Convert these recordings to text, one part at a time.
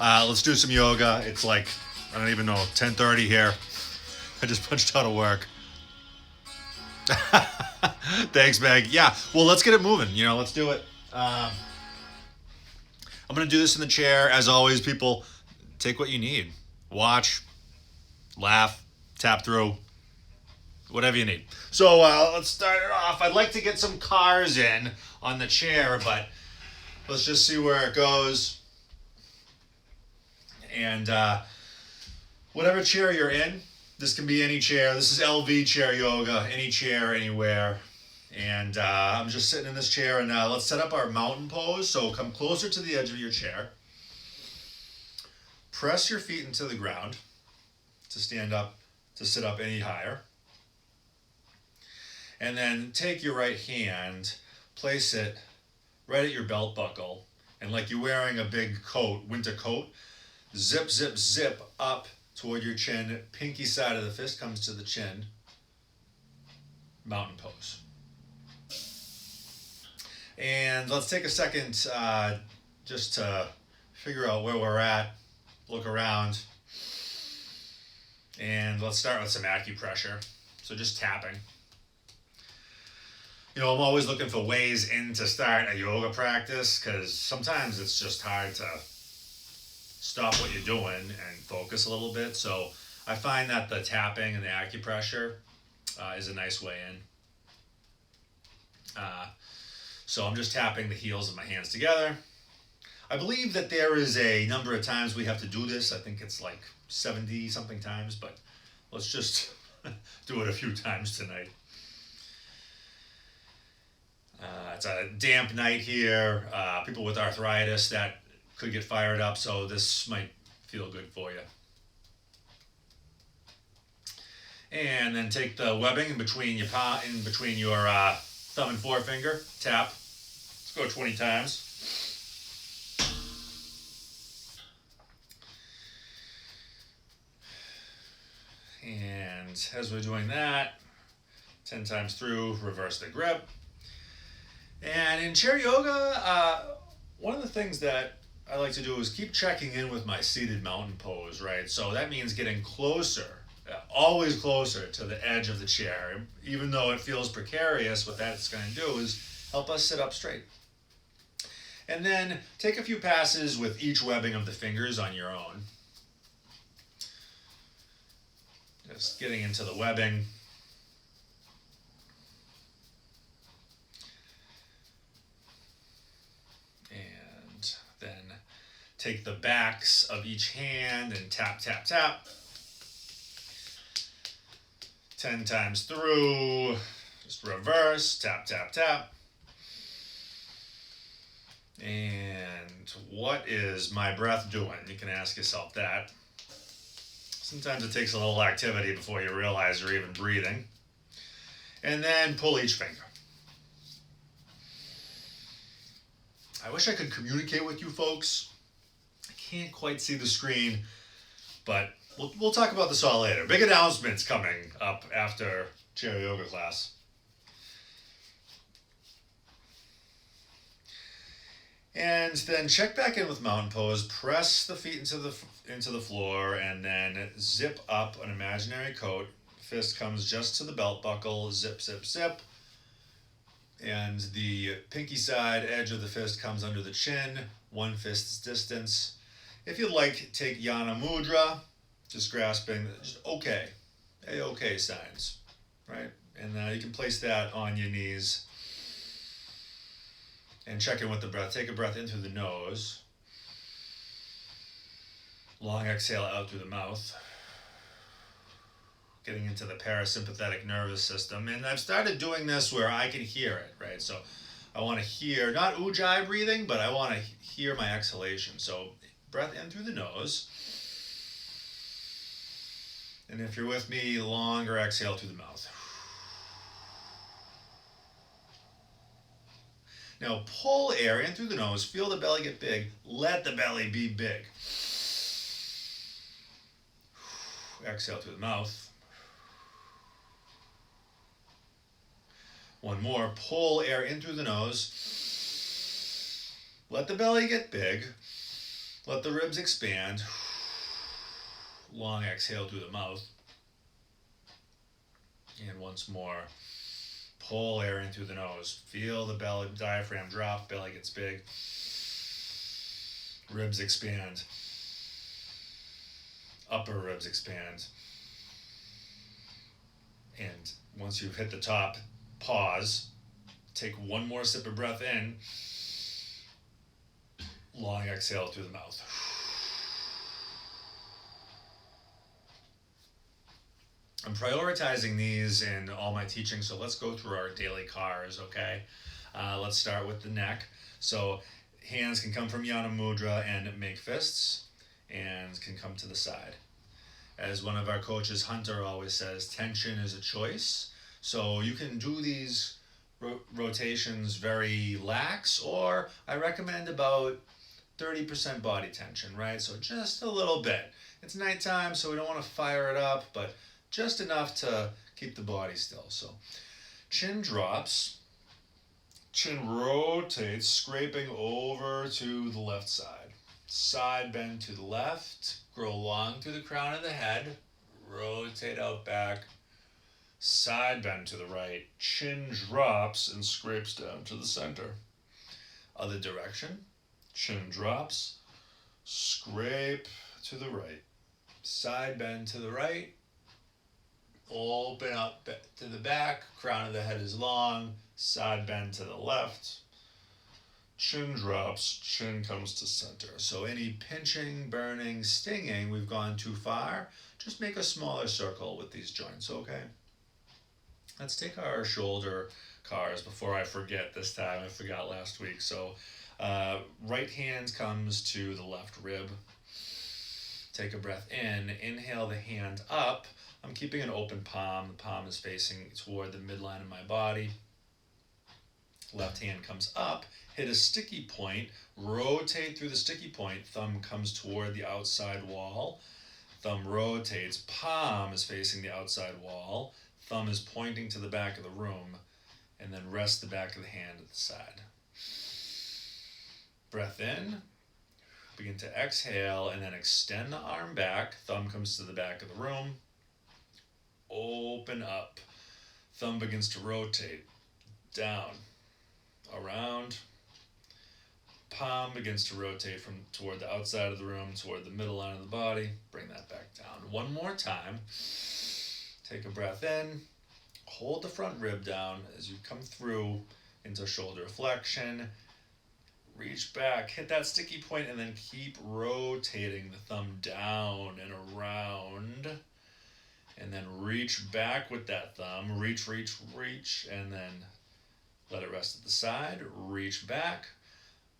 Let's do some yoga. It's like, I don't even know, 10:30 here. I just punched out of work. Thanks, Meg. Yeah, well, let's get it moving. Let's do it. I'm going to do this in the chair. As always, people, take what you need. Watch, laugh, tap through, whatever you need. So let's start it off. I'd like to get some cars in on the chair, but let's just see where it goes. And whatever chair you're in, this can be any chair. This is LV chair yoga, any chair, anywhere. And I'm just sitting in this chair, and let's set up our mountain pose. So come closer to the edge of your chair. Press your feet into the ground to stand up, to sit up any higher. And then take your right hand, place it right at your belt buckle, and like you're wearing a big coat, winter coat, zip, zip, zip up toward your chin. Pinky side of the fist comes to the chin. Mountain pose. And let's take a second just to figure out where we're at, look around, and let's start with some acupressure. So just tapping. I'm always looking for ways in to start a yoga practice because sometimes it's just hard to stop what you're doing and focus a little bit. So I find that the tapping and the acupressure is a nice way in. So I'm just tapping the heels of my hands together. I believe that there is a number of times we have to do this. I think it's like 70 something times, but let's just do it a few times tonight. It's a damp night here. People with arthritis, that could get fired up, so this might feel good for you. And then take the webbing in between your thumb and forefinger. Tap. Let's go 20 times. And as we're doing that, 10 times through, reverse the grip. And in chair yoga, one of the things that I like to do is keep checking in with my seated mountain pose, right? So that means getting closer, always closer to the edge of the chair. Even though it feels precarious, what that's going to do is help us sit up straight. And then take a few passes with each webbing of the fingers on your own. Just getting into the webbing. And then take the backs of each hand and tap, tap, tap. 10 times through. Just reverse, tap, tap, tap. And what is my breath doing? You can ask yourself that. Sometimes it takes a little activity before you realize you're even breathing. And then pull each finger. I wish I could communicate with you folks. I can't quite see the screen, but we'll talk about this all later. Big announcements coming up after chair yoga class. And then check back in with mountain pose. Press the feet into the floor, and then zip up an imaginary coat. Fist comes just to the belt buckle. Zip, zip, zip. And the pinky side edge of the fist comes under the chin. One fist's distance. If you'd like, take Yana Mudra. Just grasping, just okay. A-okay signs, right? And you can place that on your knees. And check in with the breath. Take a breath in through the nose. Long exhale out through the mouth. Getting into the parasympathetic nervous system. And I've started doing this where I can hear it, right? So I want to hear, not ujjayi breathing, but I want to hear my exhalation. So breath in through the nose. And if you're with me, longer exhale through the mouth. Now pull air in through the nose, feel the belly get big, let the belly be big. Exhale through the mouth. One more, pull air in through the nose, let the belly get big, Let the ribs expand. Long exhale through the mouth. And once more, pull air in through the nose. Feel the belly, diaphragm drop, belly gets big. Ribs expand. Upper ribs expand. And once you've hit the top, pause. Take one more sip of breath in. Long exhale through the mouth. I'm prioritizing these in all my teaching, so let's go through our daily cars, okay? Let's start with the neck. So hands can come from Yana Mudra and make fists, and can come to the side. As one of our coaches, Hunter, always says, tension is a choice. So you can do these rotations very lax, or I recommend about 30% body tension, right? So just a little bit. It's nighttime, so we don't want to fire it up, but just enough to keep the body still. So chin drops, chin rotates, scraping over to the left side. Side bend to the left, grow long through the crown of the head, rotate out back, side bend to the right, chin drops and scrapes down to the center. Other direction, chin drops, scrape to the right, side bend to the right, open up to the back, crown of the head is long, side bend to the left, chin drops, chin comes to center. So any pinching, burning, stinging, we've gone too far, just make a smaller circle with these joints, okay? Let's take our shoulder cars before I forget this time. I forgot last week. So right hand comes to the left rib. Take a breath in, inhale the hand up. I'm keeping an open palm. The palm is facing toward the midline of my body. Left hand comes up, hit a sticky point, rotate through the sticky point. Thumb comes toward the outside wall. Thumb rotates, palm is facing the outside wall. Thumb is pointing to the back of the room, and then rest the back of the hand at the side. Breath in. Begin to exhale and then extend the arm back. Thumb comes to the back of the room. Open up. Thumb begins to rotate. Down. Around. Palm begins to rotate from toward the outside of the room, toward the middle line of the body. Bring that back down. One more time. Take a breath in. Hold the front rib down as you come through into shoulder flexion. Reach back, hit that sticky point, and then keep rotating the thumb down and around. And then reach back with that thumb. Reach, reach, reach, and then let it rest at the side. Reach back,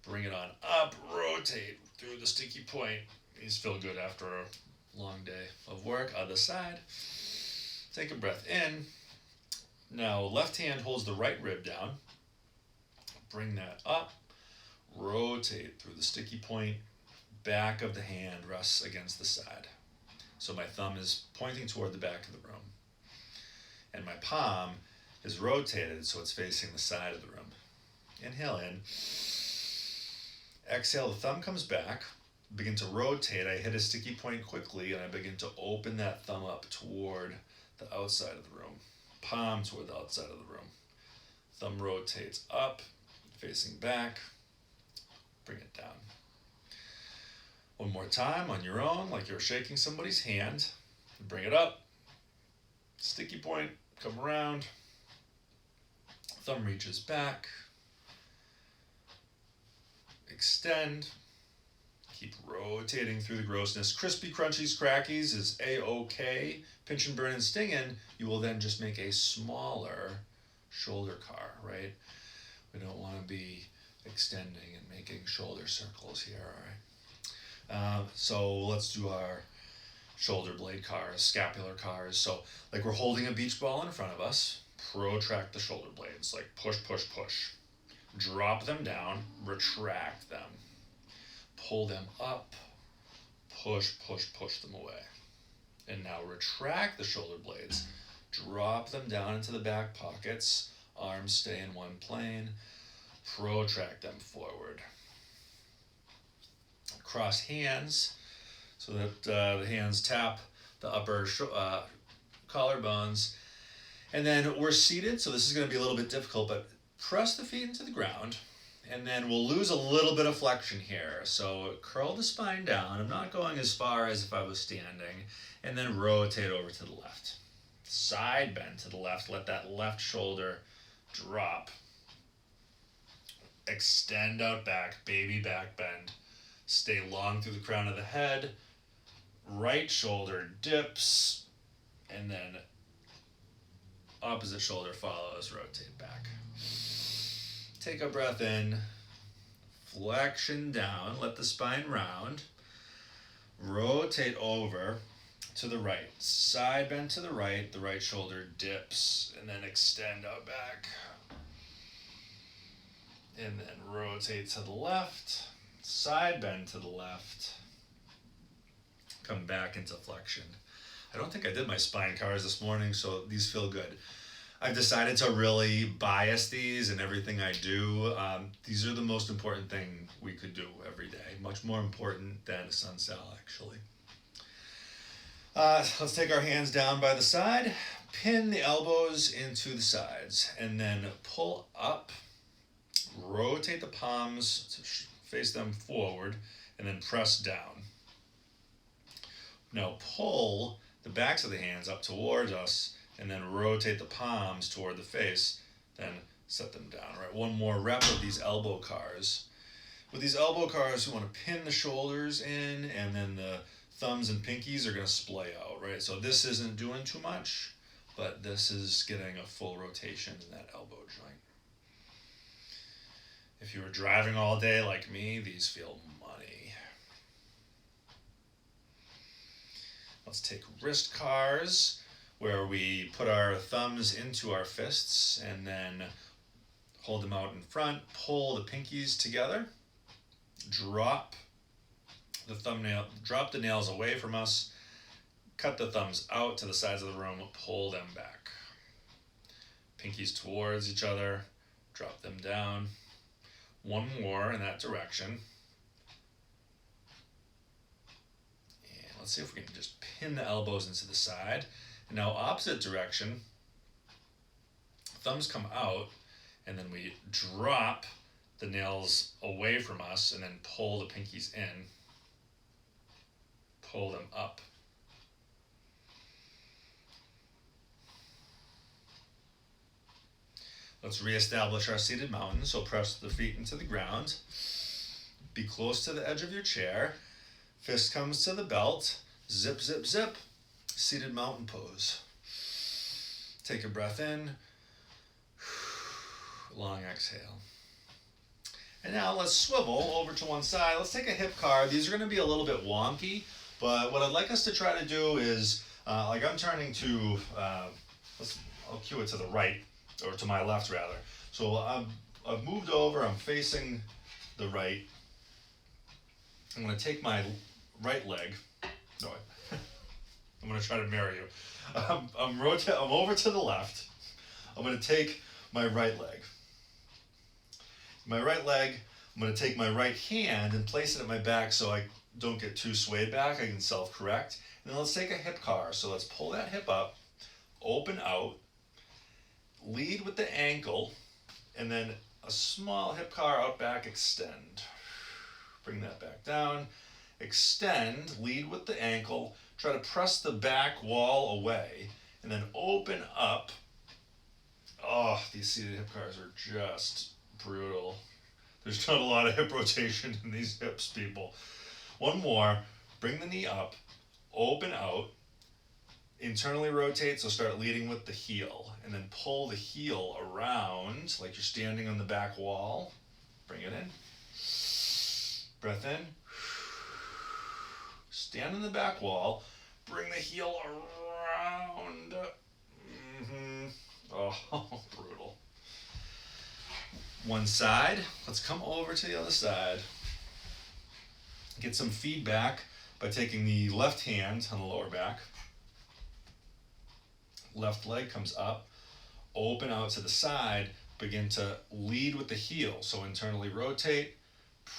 bring it on up, rotate through the sticky point. These feel good after a long day of work. Other side. Take a breath in. Now, left hand holds the right rib down. Bring that up. Rotate through the sticky point. Back of the hand rests against the side. So my thumb is pointing toward the back of the room. And my palm is rotated so it's facing the side of the room. Inhale in. Exhale, the thumb comes back. Begin to rotate. I hit a sticky point quickly and I begin to open that thumb up toward the outside of the room. Palm toward the outside of the room. Thumb rotates up, facing back. Bring it down. One more time on your own, like you're shaking somebody's hand. Bring it up. Sticky point, come around. Thumb reaches back. Extend. Keep rotating through the grossness. Crispy, crunchies, crackies is A-OK. Pinch and burn and stinging, you will then just make a smaller shoulder car, right? We don't want to be extending and making shoulder circles here, all right? So let's do our shoulder blade cars, scapular cars. So like we're holding a beach ball in front of us, protract the shoulder blades, like push, push, push. Drop them down, retract them. Pull them up, push, push, push them away. And now retract the shoulder blades, drop them down into the back pockets, arms stay in one plane, protract them forward. Cross hands so that the hands tap the upper collarbones. And then we're seated, so this is going to be a little bit difficult, but press the feet into the ground. And then we'll lose a little bit of flexion here. So curl the spine down. I'm not going as far as if I was standing. And then rotate over to the left. Side bend to the left. Let that left shoulder drop. Extend out back, baby back bend. Stay long through the crown of the head. Right shoulder dips. And then opposite shoulder follows, rotate back. Take a breath in, flexion down, let the spine round, rotate over to the right, side bend to the right shoulder dips, and then extend out back. And then rotate to the left, side bend to the left, come back into flexion. I don't think I did my spine cars this morning, so these feel good. I've decided to really bias these in everything I do. These are the most important thing we could do every day. Much more important than a sun cell, actually. Let's take our hands down by the side, pin the elbows into the sides, and then pull up, rotate the palms to face them forward, and then press down. Now pull the backs of the hands up towards us, and then rotate the palms toward the face, then set them down. Right, one more rep of these elbow cars. With these elbow cars, we want to pin the shoulders in, and then the thumbs and pinkies are going to splay out, right? So this isn't doing too much, but this is getting a full rotation in that elbow joint. If you were driving all day like me, these feel money. Let's take wrist cars, where we put our thumbs into our fists and then hold them out in front, pull the pinkies together, drop the nails away from us, cut the thumbs out to the sides of the room, pull them back. Pinkies towards each other, drop them down. One more in that direction. And let's see if we can just pin the elbows into the side. And now opposite direction, thumbs come out, and then we drop the nails away from us and then pull the pinkies in, pull them up. Let's reestablish our seated mountain. So press the feet into the ground. Be close to the edge of your chair. Fist comes to the belt. Zip, zip, zip. Seated mountain pose. Take a breath in. Long exhale. And now let's swivel over to one side. Let's take a hip car. These are going to be a little bit wonky, but what I'd like us to try to do is, like I'm turning to, I'll cue it to the right, or to my left rather. So I've moved over, I'm facing the right. I'm going to take my right leg. No, I'm going to try to mirror you. I'm over to the left. I'm going to take my right leg. My right leg, I'm going to take my right hand and place it at my back so I don't get too swayed back. I can self-correct. And then let's take a hip car. So let's pull that hip up, open out, lead with the ankle, and then a small hip car out back, extend. Bring that back down, extend, lead with the ankle, try to press the back wall away, and then open up. Oh, these seated hip cars are just brutal. There's not a lot of hip rotation in these hips, people. One more, bring the knee up, open out, internally rotate, so start leading with the heel, and then pull the heel around like you're standing on the back wall. Bring it in. Breath in. Stand on the back wall, bring the heel around. Oh, brutal. One side, let's come over to the other side. Get some feedback by taking the left hand on the lower back. Left leg comes up, open out to the side, begin to lead with the heel. So internally rotate,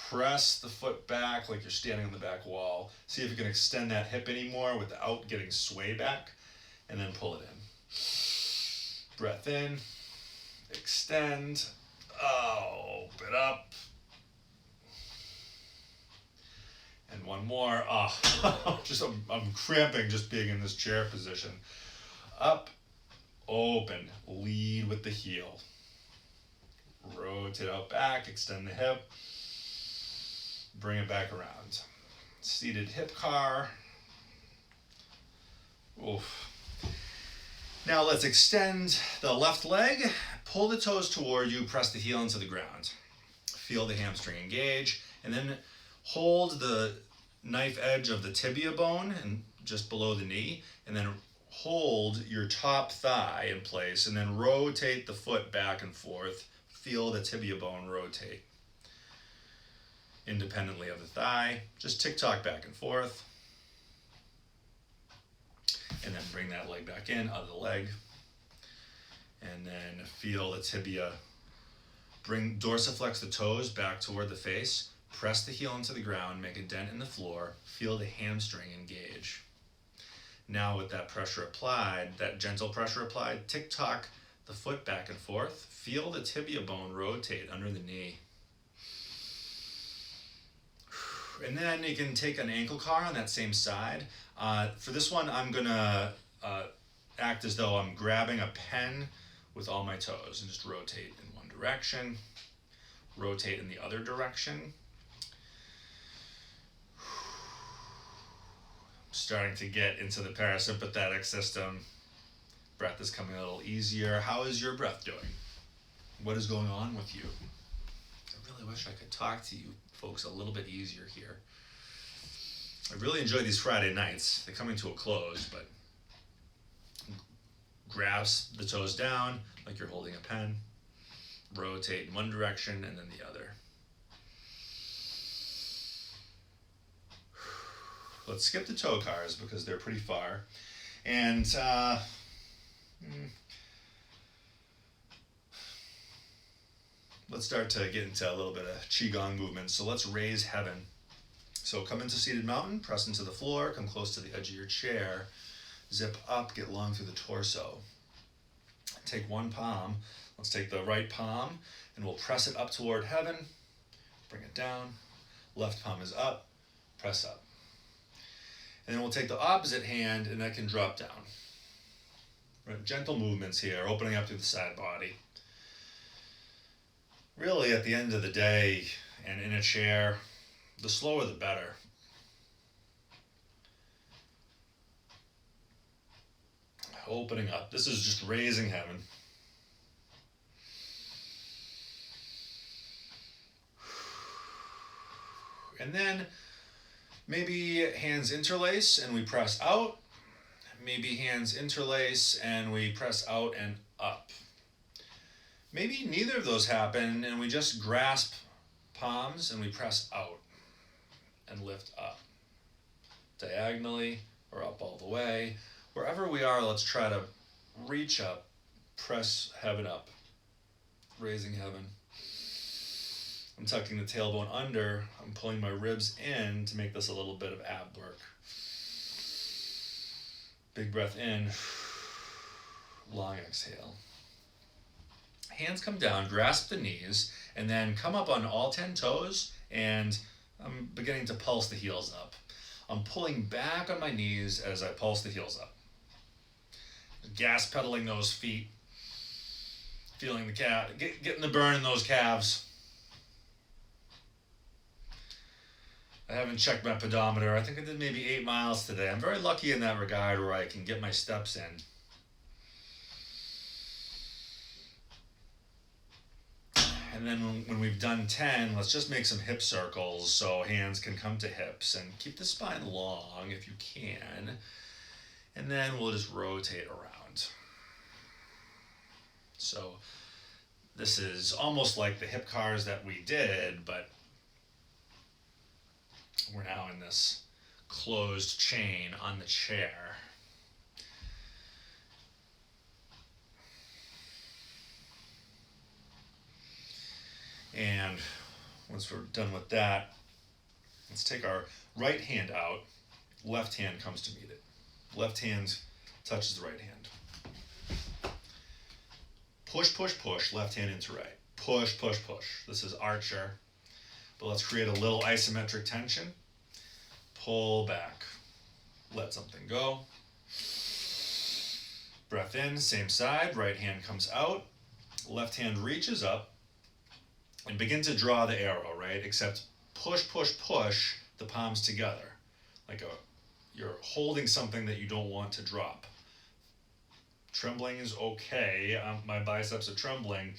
Press the foot back like you're standing on the back wall. See if you can extend that hip anymore without getting sway back, and then pull it in. Breath in, extend, open up. And one more. I'm cramping just being in this chair position. Up, open, lead with the heel. Rotate out back, extend the hip, bring it back around. Seated hip car. Oof. Now let's extend the left leg, pull the toes toward you, press the heel into the ground. Feel the hamstring engage, and then hold the knife edge of the tibia bone and just below the knee, and then hold your top thigh in place, and then rotate the foot back and forth. Feel the tibia bone rotate independently of the thigh. Just tick-tock back and forth. And then bring that leg back in, other leg. And then feel the tibia. Dorsiflex the toes back toward the face. Press the heel into the ground, make a dent in the floor. Feel the hamstring engage. Now with that pressure applied, that gentle pressure applied, tick-tock the foot back and forth. Feel the tibia bone rotate under the knee. And then you can take an ankle car on that same side. For this one, I'm going to act as though I'm grabbing a pen with all my toes and just rotate in one direction, rotate in the other direction. Starting to get into the parasympathetic system. Breath is coming a little easier. How is your breath doing? What is going on with you? I really wish I could talk to you folks a little bit easier here. I really enjoy these Friday nights. They're coming to a close, but grasp the toes down like you're holding a pen. Rotate in one direction and then the other. Let's skip the toe cars because they're pretty far. And let's start to get into a little bit of Qigong movement. So let's raise heaven. So come into seated mountain, press into the floor, come close to the edge of your chair, zip up, get long through the torso. Take one palm. Let's take the right palm and we'll press it up toward heaven. Bring it down. Left palm is up. Press up. And then we'll take the opposite hand and that can drop down. Right, gentle movements here, opening up through the side body. Really, at the end of the day, and in a chair, the slower the better. Opening up. This is just raising heaven. And then maybe hands interlace and we press out. Maybe hands interlace and we press out and up. Maybe neither of those happen and we just grasp palms and we press out and lift up. Diagonally or up all the way. Wherever we are, let's try to reach up, press heaven up, raising heaven. I'm tucking the tailbone under. I'm pulling my ribs in to make this a little bit of ab work. Big breath in, long exhale. Hands come down, grasp the knees, and then come up on all 10 toes, and I'm beginning to pulse the heels up. I'm pulling back on my knees as I pulse the heels up. Gas pedaling those feet, feeling the calf, getting the burn in those calves. I haven't checked my pedometer. I think I did maybe 8 miles today. I'm very lucky in that regard where I can get my steps in. And then when we've done 10, let's just make some hip circles so hands can come to hips and keep the spine long if you can. And then we'll just rotate around. So this is almost like the hip cars that we did, but we're now in this closed chain on the chair. And Once we're done with that, let's take our right hand out. Left hand comes to meet it. Left hand touches the right hand. Push, push, push, left hand into right. Push, push, push. This is archer. But let's create a little isometric tension. Pull back. Let something go. Breath in, same side. Right hand comes out. Left hand reaches up. And begin to draw the arrow, right? Except push, push, push the palms together. You're holding something that you don't want to drop. Trembling is okay. My biceps are trembling.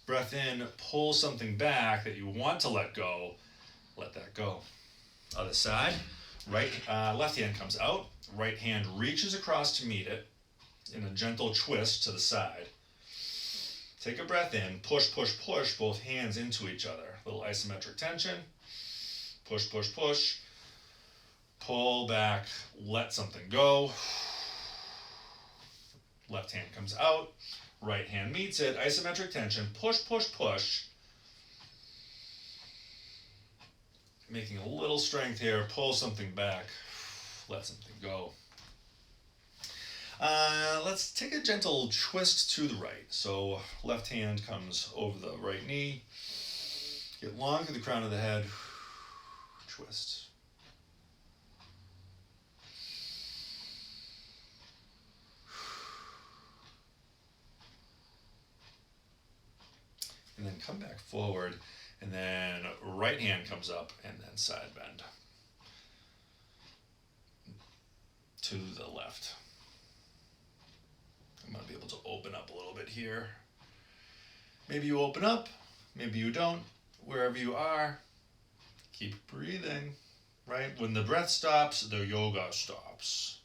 Breath in, pull something back that you want to let go. Let that go. Other side. Left hand comes out. Right hand reaches across to meet it in a gentle twist to the side. Take a breath in. Push, push, push both hands into each other. Little isometric tension. Push, push, push. Pull back. Let something go. Left hand comes out. Right hand meets it. Isometric tension. Push, push, push. Making a little strength here. Pull something back. Let something go. Let's take a gentle twist to the right. So left hand comes over the right knee. Get long to the crown of the head. Twist. And then come back forward, and then right hand comes up, and then side bend to the left. I'm going to be able to open up a little bit here. Maybe you open up, maybe you don't. Wherever you are, keep breathing, right? When the breath stops, the yoga stops.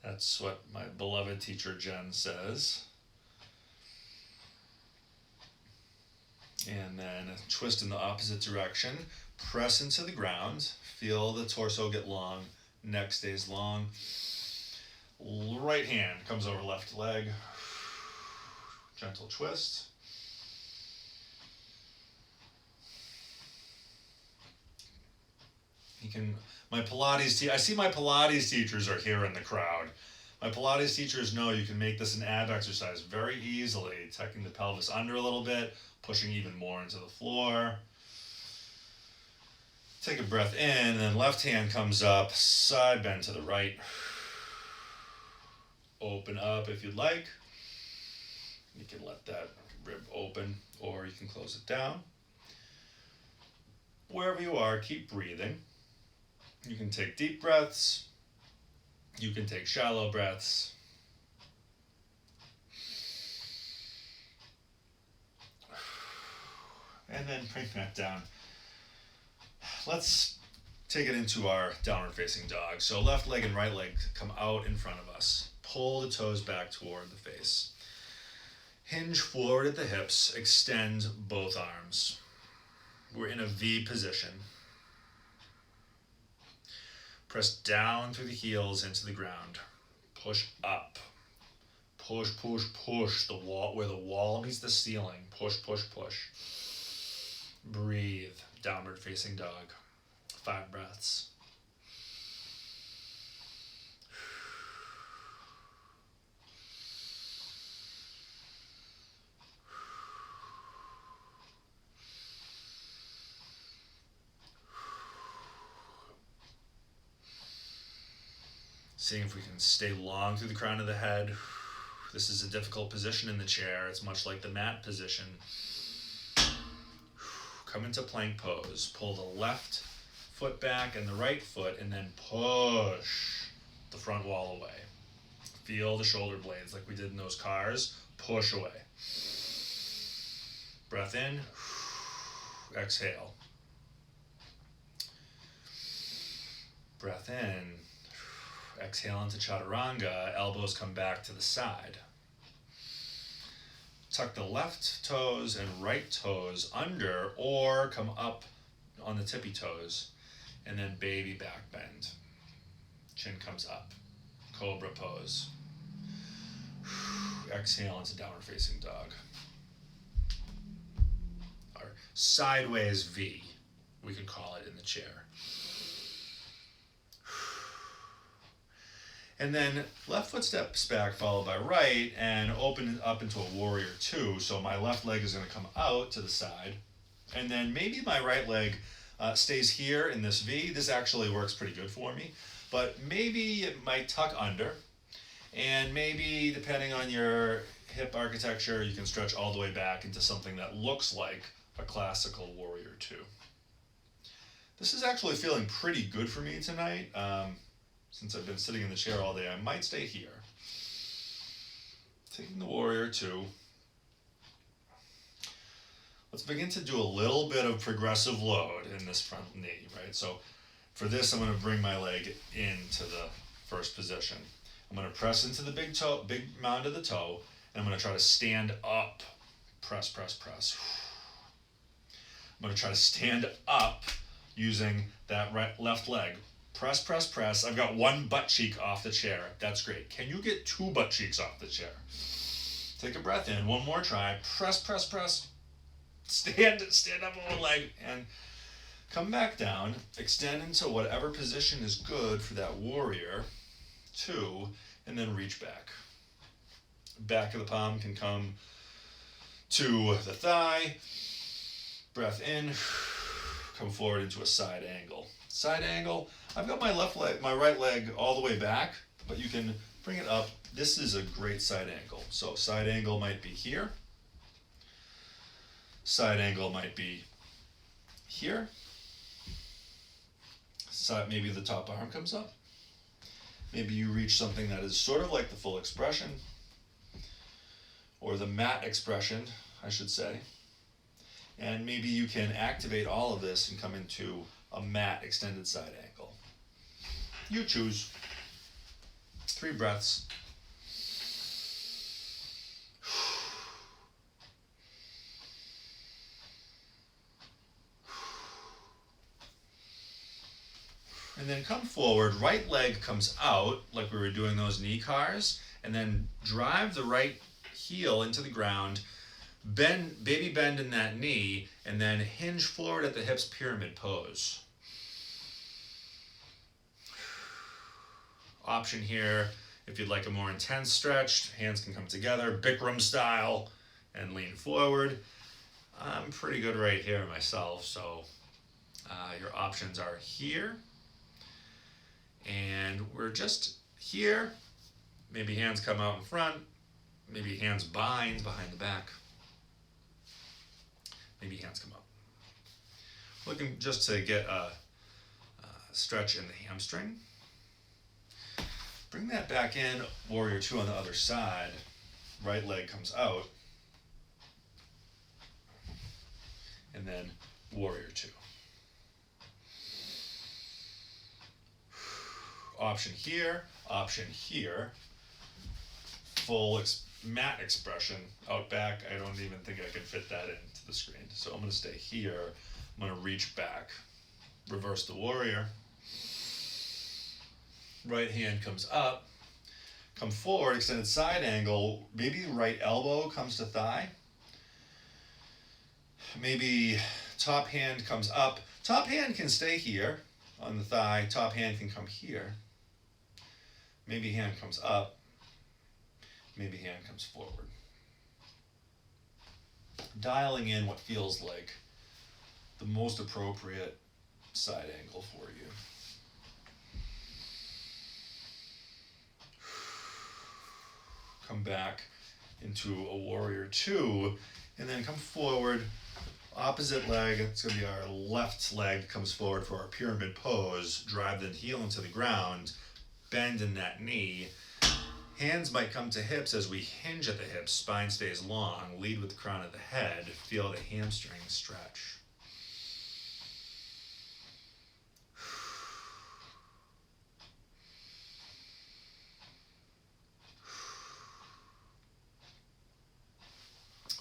That's what my beloved teacher Jen says. And then twist in the opposite direction. Press into the ground. Feel the torso get long. Neck stays long. Right hand comes over left leg. Gentle twist. I see my Pilates teachers are here in the crowd. My Pilates teachers know you can make this an ab exercise very easily, tucking the pelvis under a little bit, pushing even more into the floor. Take a breath in, and then left hand comes up, side bend to the right. Open up if you'd like. You can let that rib open, or you can close it down. Wherever you are, keep breathing. You can take deep breaths. You can take shallow breaths. And then bring that down. Let's take it into our downward facing dog. So left leg and right leg come out in front of us. Pull the toes back toward the face. Hinge forward at the hips. Extend both arms. We're in a V position. Press down through the heels into the ground. Push up. Push, push, push. The wall, where the wall meets the ceiling. Push, push, push. Breathe. Downward facing dog. 5 breaths. Seeing if we can stay long through the crown of the head. This is a difficult position in the chair. It's much like the mat position. Come into plank pose. Pull the left foot back and the right foot, and then push the front wall away. Feel the shoulder blades like we did in those cars. Push away. Breath in. Exhale. Breath in. Exhale into chaturanga. Elbows come back to the side. Tuck the left toes and right toes under, or come up on the tippy toes, and then baby back bend. Chin comes up. Cobra pose. Exhale into downward facing dog. Our sideways V, we could call it in the chair. And then left foot steps back followed by right and open up into a warrior two. So my left leg is going to come out to the side. And then maybe my right leg stays here in this V. This actually works pretty good for me. But maybe it might tuck under. And maybe depending on your hip architecture, you can stretch all the way back into something that looks like a classical warrior two. This is actually feeling pretty good for me tonight. Since I've been sitting in the chair all day, I might stay here. Taking the warrior two. Let's begin to do a little bit of progressive load in this front knee, right? So for this, I'm going to bring my leg into the first position. I'm going to press into the big toe, big mound of the toe, and I'm going to try to stand up. Press, press, press. I'm going to try to stand up using that left leg. Press, press, press. I've got one butt cheek off the chair. That's great. Can you get two butt cheeks off the chair? Take a breath in. One more try. Press, press, press. Stand up on one leg and come back down. Extend into whatever position is good for that warrior two, and then reach back. Back of the palm can come to the thigh. Breath in. Come forward into a side angle. Side angle. I've got my right leg all the way back, but you can bring it up. This is a great side angle. So side angle might be here. Side angle might be here. Side, maybe the top arm comes up. Maybe you reach something that is sort of like the full expression, or the mat expression, I should say. And maybe you can activate all of this and come into a mat extended side angle. You choose. 3 breaths. And then come forward, right leg comes out like we were doing those knee cars, and then drive the right heel into the ground, bend, baby bend in that knee, and then hinge forward at the hips, pyramid pose. Option here, if you'd like a more intense stretch, hands can come together, Bikram style, and lean forward. I'm pretty good right here myself, so your options are here, and we're just here. Maybe hands come out in front, maybe hands bind behind the back, maybe hands come up. Looking just to get a stretch in the hamstring. Bring that back in, warrior two on the other side. Right leg comes out. And then warrior two. Option here, option here. Full mat expression out back. I don't even think I can fit that into the screen. So I'm going to stay here. I'm going to reach back. Reverse the warrior. Right hand comes up, come forward, extended side angle, maybe right elbow comes to thigh. Maybe top hand comes up. Top hand can stay here on the thigh, top hand can come here. Maybe hand comes up, maybe hand comes forward. Dialing in what feels like the most appropriate side angle for you. Come back into a warrior two, and then come forward, opposite leg, it's going to be our left leg comes forward for our pyramid pose, drive the heel into the ground, bend in that knee, hands might come to hips as we hinge at the hips, spine stays long, lead with the crown of the head, feel the hamstring stretch.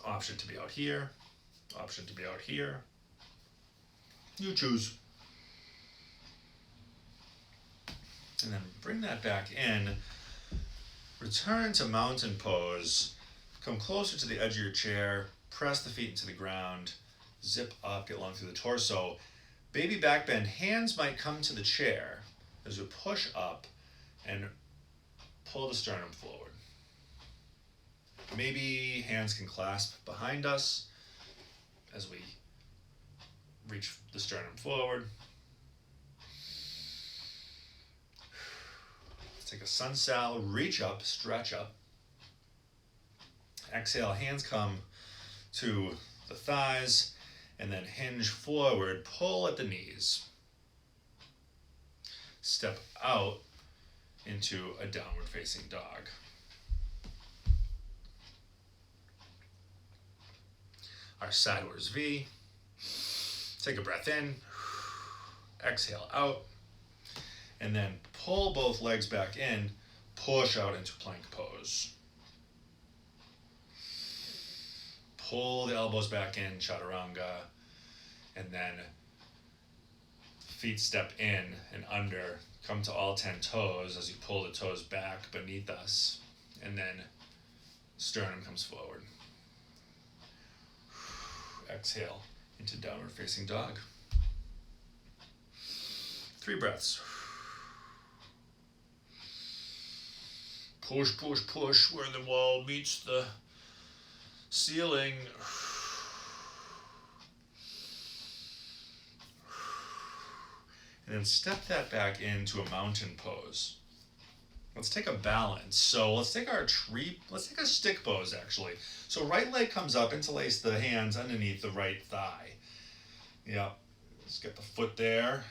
Option to be out here, option to be out here. You choose. And then bring that back in. Return to mountain pose. Come closer to the edge of your chair. Press the feet into the ground. zip up, get long through the torso. Baby back bend, hands might come to the chair as we push up and pull the sternum forward. Maybe hands can clasp behind us as we reach the sternum forward. Let's take a sun sal, reach up, stretch up. Exhale, hands come to the thighs, and then hinge forward, pull at the knees. Step out into a downward facing dog. Our sideways V. Take a breath in, exhale out, and then pull both legs back in, push out into plank pose. Pull the elbows back in, chaturanga, and then feet step in and under, come to all 10 toes as you pull the toes back beneath us, and then sternum comes forward. Exhale into downward facing dog. 3 breaths. Push, push, push where the wall meets the ceiling. And then step that back into a mountain pose. Let's take a balance. So let's take a stick pose actually. So right leg comes up, interlace the hands underneath the right thigh. Yep, let's get the foot there.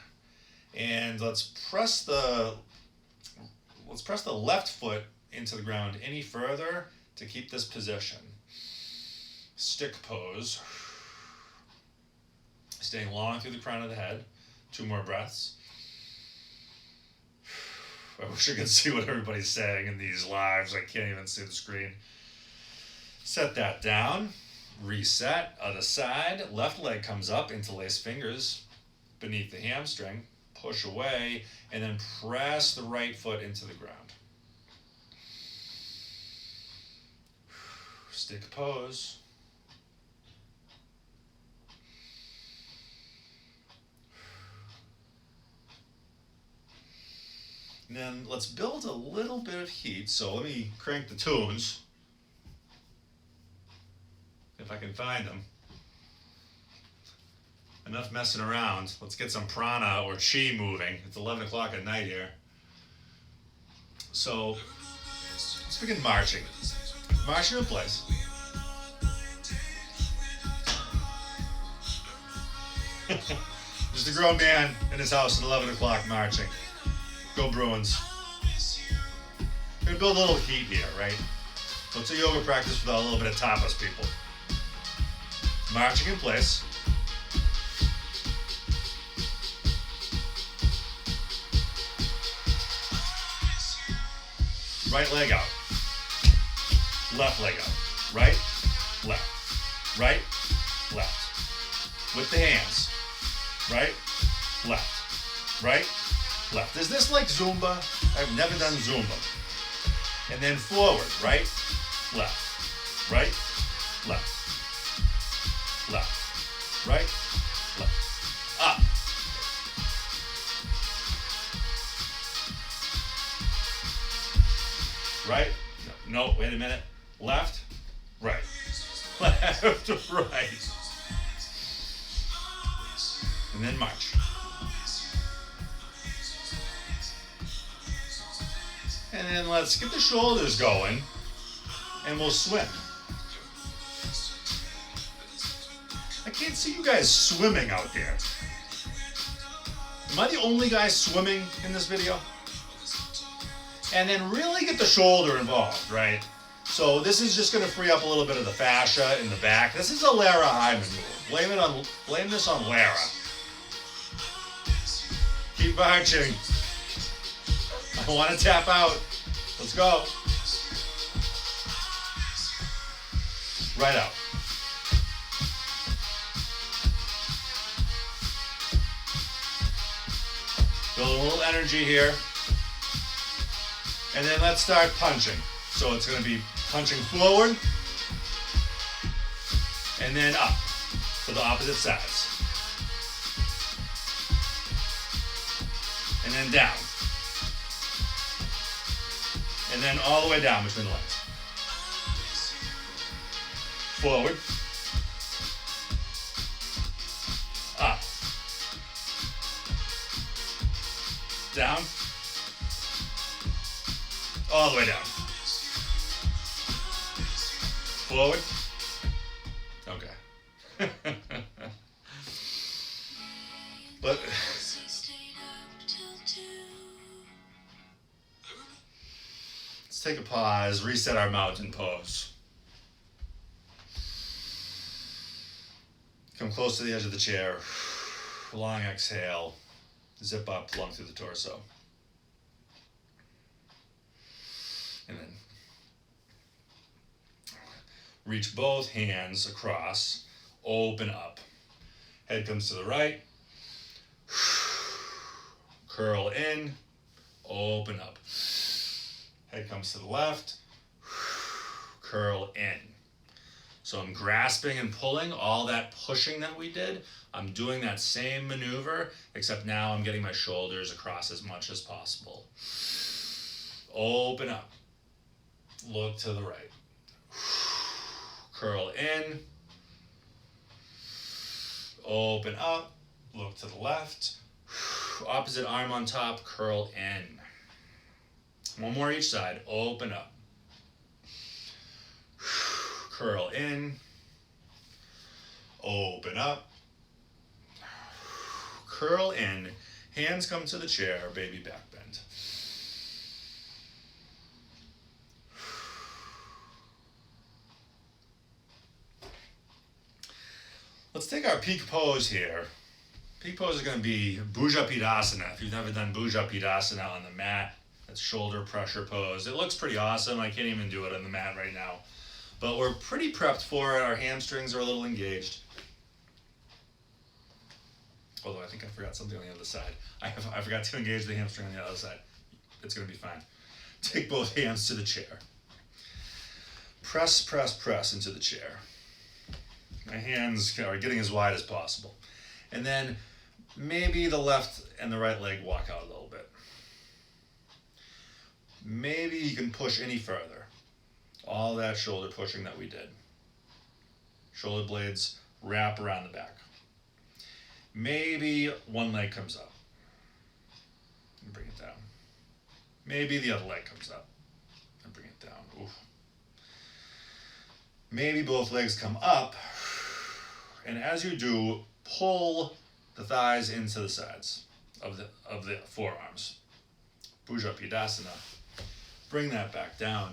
And let's press the left foot into the ground any further to keep this position. Stick pose. Staying long through the crown of the head. 2 more breaths. I wish I could see what everybody's saying in these lives. I can't even see the screen. Set that down. Reset. Other side. Left leg comes up. Interlace fingers beneath the hamstring. Push away. And then press the right foot into the ground. Stick pose. And then let's build a little bit of heat. So let me crank the tunes, if I can find them. Enough messing around. Let's get some prana or chi moving. It's 11 o'clock at night here. So let's begin marching. Marching in place. Just a grown man in his house at 11 o'clock marching. Go Bruins. We're going to build a little heat here, right? So it's a yoga practice without a little bit of tapas, people. Marching in place. Right leg out. Left leg out. Right, left. Right, left. With the hands. Right, left. Right, left. Is this like Zumba? I've never done Zumba. And then forward, right, left, right, left, left, right, left, up. Right, no, wait a minute, left, right, left, right. And then march. And then let's get the shoulders going, and we'll swim. I can't see you guys swimming out there. Am I the only guy swimming in this video? And then really get the shoulder involved, right? So this is just going to free up a little bit of the fascia in the back. This is a Lara Hyman move. Blame this on Lara. Keep marching. I want to tap out. Let's go. Right out. Build a little energy here. And then let's start punching. So it's going to be punching forward and then up. to the opposite sides. And then down. And then all the way down between the legs. Forward. Up. Down. All the way down. Forward. Okay. But let's take a pause, reset our mountain pose. Come close to the edge of the chair. Long exhale. Zip up, lung through the torso. And then reach both hands across, open up. Head comes to the right. Curl in, open up. Head comes to the left. Curl in. So I'm grasping and pulling, all that pushing that we did. I'm doing that same maneuver, except now I'm getting my shoulders across as much as possible. Open up. Look to the right. Curl in. Open up. Look to the left. Opposite arm on top. Curl in. One more each side. Open up. Curl in. Open up. Curl in. Hands come to the chair. Baby back bend. Let's take our peak pose here. Peak pose is going to be Bhuja Pidasana. If you've never done Bhuja Pidasana on the mat, that's shoulder pressure pose. It looks pretty awesome. I can't even do it on the mat right now. But we're pretty prepped for it. Our hamstrings are a little engaged. Although I think I forgot something on the other side. I forgot to engage the hamstring on the other side. It's going to be fine. Take both hands to the chair. Press, press, press into the chair. My hands are getting as wide as possible. And then maybe the left and the right leg walk out a little bit. Maybe you can push any further. All that shoulder pushing that we did. Shoulder blades wrap around the back. Maybe one leg comes up and bring it down. Maybe the other leg comes up and bring it down. Oof. Maybe both legs come up, and as you do, pull the thighs into the sides of the forearms. Bhuja Pidasana. Bring that back down.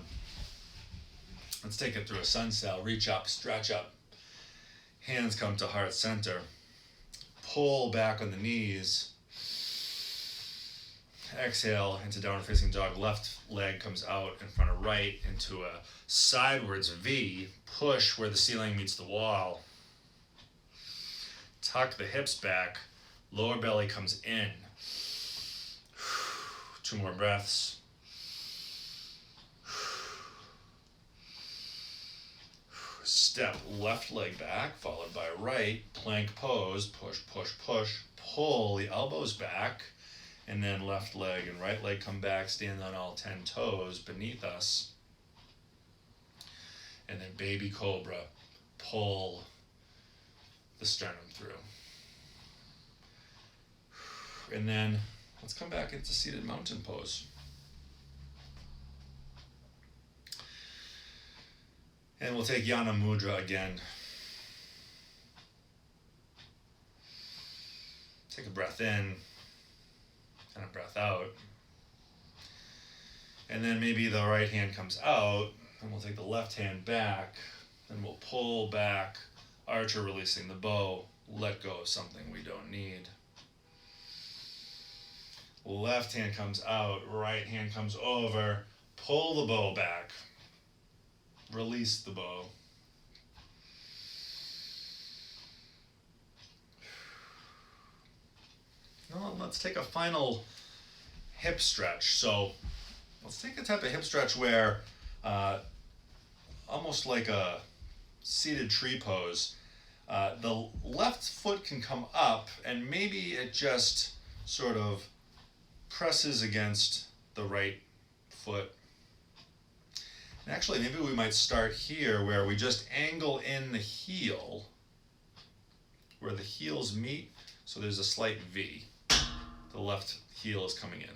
Let's take it through a sun cell. Reach up, stretch up. Hands come to heart center. Pull back on the knees. Exhale into downward facing dog. Left leg comes out in front of right into a sidewards V. Push where the ceiling meets the wall. Tuck the hips back. Lower belly comes in. 2 more breaths. Step left leg back, followed by right. Plank pose. Push, push, push. Pull the elbows back. And then left leg and right leg come back. Stand on all 10 toes beneath us. And then baby cobra. Pull the sternum through. And then let's come back into seated mountain pose. And we'll take Yana Mudra again. Take a breath in and a breath out. And then maybe the right hand comes out, and we'll take the left hand back, and we'll pull back, archer releasing the bow, let go of something we don't need. Left hand comes out, right hand comes over, pull the bow back, release the bow. Now let's take a final hip stretch. So let's take a type of hip stretch where almost like a seated tree pose. The left foot can come up, and maybe it just sort of presses against the right foot. And actually, maybe we might start here where we just angle in the heel, where the heels meet, so there's a slight V. The left heel is coming in.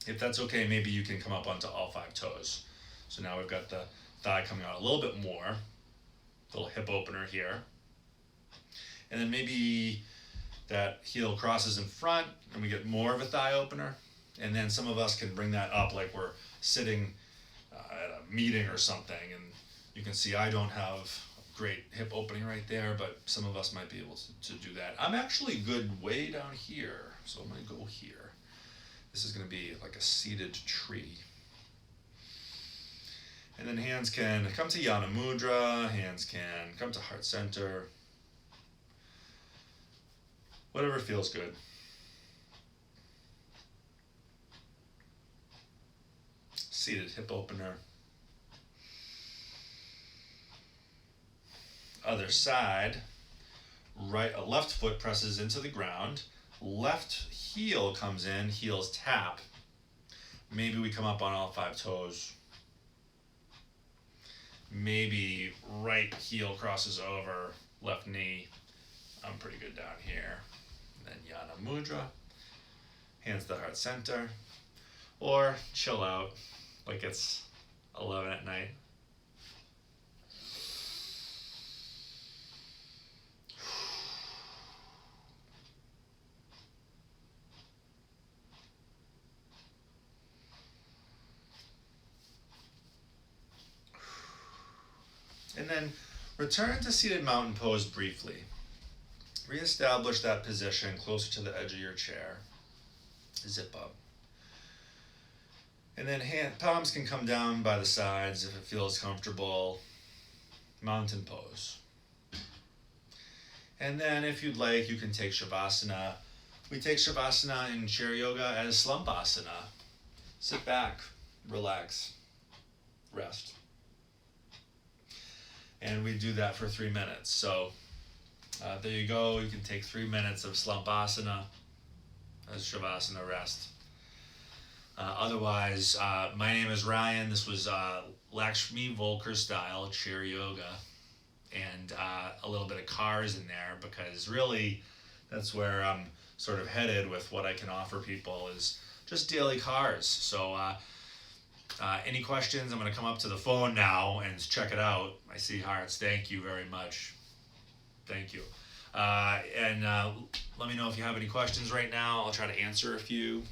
If that's okay, maybe you can come up onto all 5 toes. So now we've got the thigh coming out a little bit more, little hip opener here. And then maybe that heel crosses in front and we get more of a thigh opener. And then some of us can bring that up like we're sitting at a meeting or something. And you can see I don't have great hip opening right there, but some of us might be able to do that. I'm actually good way down here, so I'm going to go here. This is going to be like a seated tree. And then hands can come to Yana Mudra, hands can come to heart center. Whatever feels good. Seated hip opener. Other side, right, left foot presses into the ground, left heel comes in, heels tap. Maybe we come up on all 5 toes. Maybe right heel crosses over, left knee. I'm pretty good down here. And then Yana Mudra, hands to heart center, or chill out like it's 11 at night. And then return to seated mountain pose briefly. Reestablish that position closer to the edge of your chair. Zip up. And then palms can come down by the sides if it feels comfortable. Mountain pose. And then if you'd like, you can take Shavasana. We take Shavasana in chair yoga as Slumpasana. Sit back, relax, rest. And we do that for 3 minutes. So there you go. You can take 3 minutes of Slumpasana as Shavasana rest. Otherwise, my name is Ryan. This was Lakshmi Volker style chair yoga. And a little bit of cars in there because really that's where I'm sort of headed with what I can offer people is just daily cars. So any questions? I'm going to come up to the phone now and check it out. I see hearts. Thank you very much. Thank you. And let me know if you have any questions right now. I'll try to answer a few.